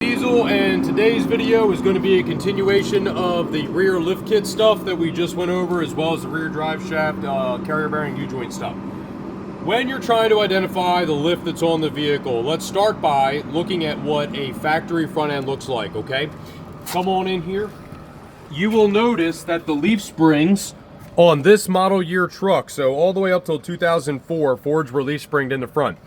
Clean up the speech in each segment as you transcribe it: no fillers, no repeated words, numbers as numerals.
Diesel, and today's video is going to be a continuation of the rear lift kit stuff that we just went over, as well as the rear drive shaft carrier bearing U-joint stuff. When you're trying to identify the lift that's on the vehicle, let's start by looking at what a factory front end looks like, okay? Come on in here. You will notice that the leaf springs on this model year truck, so all the way up till 2004, Fords were leaf springed in the front.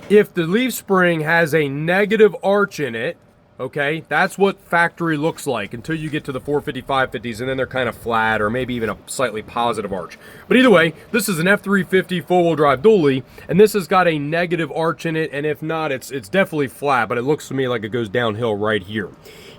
If the leaf spring has a negative arch in it, okay, that's what factory looks like until you get to the 450, 550s, and then they're kind of flat or maybe even a slightly positive arch. But either way, this is an F350 four-wheel drive dually, and this has got a negative arch in it, and if not, it's definitely flat, but it looks to me like it goes downhill right here.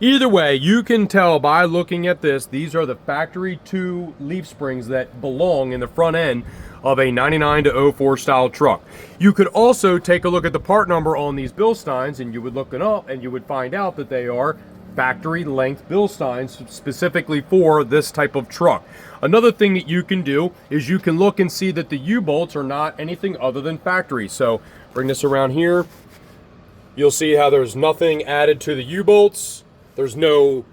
Either way, you can tell by looking at this, these are the factory 2 leaf springs that belong in the front end of a 99 to 04 style truck. You could also take a look at the part number on these Bilsteins, and you would look it up and you would find out that they are factory length Bilsteins specifically for this type of truck. Another thing that you can do is you can look and see that the U-bolts are not anything other than factory. So bring this around here. You'll see how there's nothing added to the U-bolts. There's no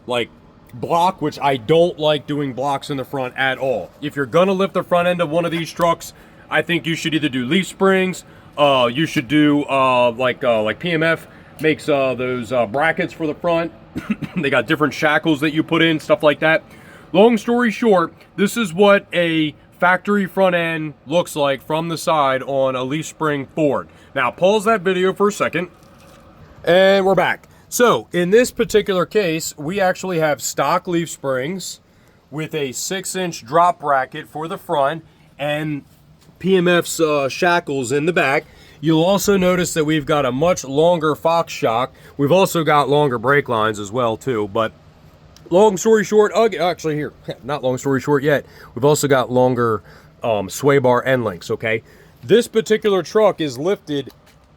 like block, which I don't like doing blocks in the front at all. If you're gonna lift the front end of one of these trucks, I think you should either do leaf springs, you should do like PMF makes those brackets for the front. They got different shackles that you put in, stuff like that. Long story short, this is what a factory front end looks like from the side on a leaf spring Ford. Now pause that video for a second, and we're back. So in this particular case, we actually have stock leaf springs with a 6-inch drop bracket for the front and PMF's shackles in the back. You'll also notice that we've got a much longer Fox shock. We've also got longer brake lines as well too, but long story short, actually here, not long story short yet, we've also got longer sway bar end links, okay? This particular truck is lifted,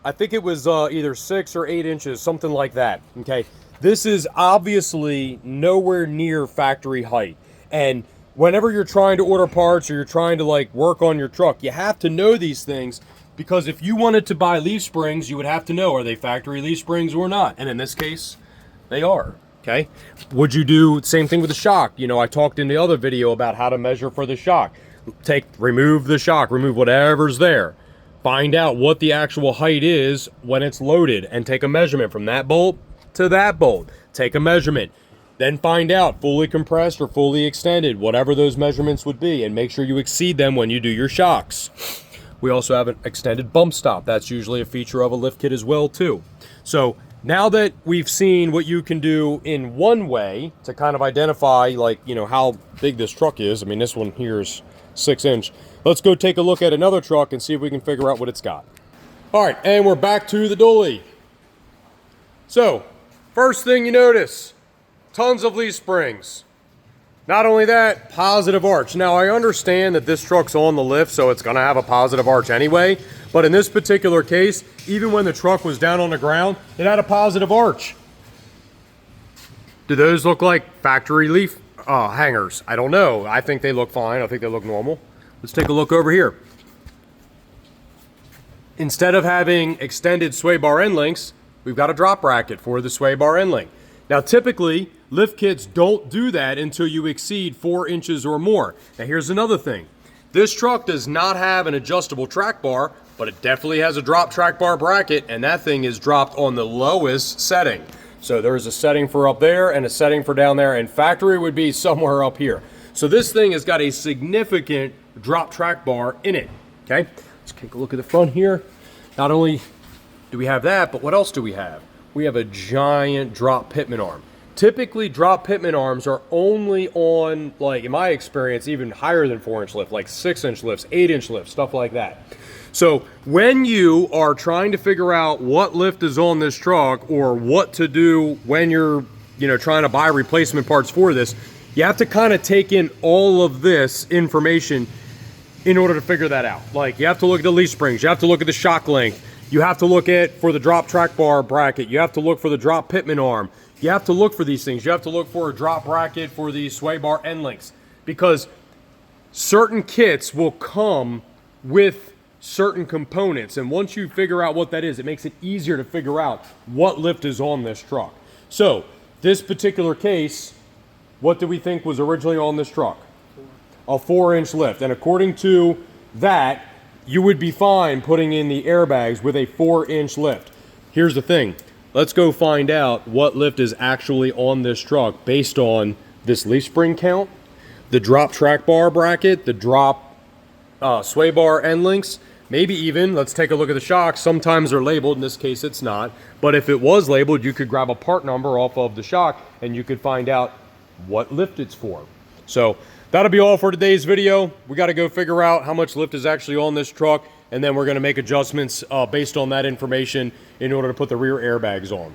I think it was either 6 or 8 inches, something like that, okay? This is obviously nowhere near factory height. And whenever you're trying to order parts or you're trying to like work on your truck, you have to know these things, because if you wanted to buy leaf springs, you would have to know, are they factory leaf springs or not? And in this case, they are, okay? Would you do the same thing with the shock? You know, I talked in the other video about how to measure for the shock. Remove the shock, remove whatever's there. Find out what the actual height is when it's loaded and take a measurement from that bolt to that bolt. Take a measurement. Then find out fully compressed or fully extended, whatever those measurements would be, and make sure you exceed them when you do your shocks. We also have an extended bump stop. That's usually a feature of a lift kit as well too. So now that we've seen what you can do in one way to kind of identify, like, you know, how big this truck is. I mean, this one here is 6-inch. Let's go take a look at another truck and see if we can figure out what it's got. All right, and we're back to the dually. So, first thing you notice, tons of leaf springs. Not only that, positive arch. Now, I understand that this truck's on the lift, so it's gonna have a positive arch anyway, but in this particular case, even when the truck was down on the ground, it had a positive arch. Do those look like factory leaf hangers? I don't know. I think they look fine. I think they look normal. Let's take a look over here. Instead of having extended sway bar end links, we've got a drop bracket for the sway bar end link. Now typically, lift kits don't do that until you exceed 4 inches or more. Now here's another thing. This truck does not have an adjustable track bar, but it definitely has a drop track bar bracket, and that thing is dropped on the lowest setting. So there's a setting for up there and a setting for down there, and factory would be somewhere up here. So this thing has got a significant drop track bar in it, okay? Let's take a look at the front here. Not only do we have that, but what else do we have? We have a giant drop pitman arm. Typically, drop pitman arms are only on, like in my experience, even higher than 4-inch lift, like 6-inch lifts, 8-inch lifts, stuff like that. So when you are trying to figure out what lift is on this truck or what to do when you're, you know, trying to buy replacement parts for this, you have to kind of take in all of this information in order to figure that out. Like, you have to look at the leaf springs, you have to look at the shock length, you have to look at for the drop track bar bracket, you have to look for the drop pitman arm, you have to look for these things, you have to look for a drop bracket for the sway bar end links, because certain kits will come with certain components. And once you figure out what that is, it makes it easier to figure out what lift is on this truck. So this particular case, what do we think was originally on this truck? A 4-inch lift. And according to that, you would be fine putting in the airbags with a 4-inch lift. Here's the thing. Let's go find out what lift is actually on this truck based on this leaf spring count, the drop track bar bracket, the drop sway bar end links, maybe even, let's take a look at the shocks. Sometimes they're labeled, in this case it's not. But if it was labeled, you could grab a part number off of the shock and you could find out what lift it's for. So that'll be all for today's video. We got to go figure out how much lift is actually on this truck, and then we're going to make adjustments based on that information in order to put the rear airbags on.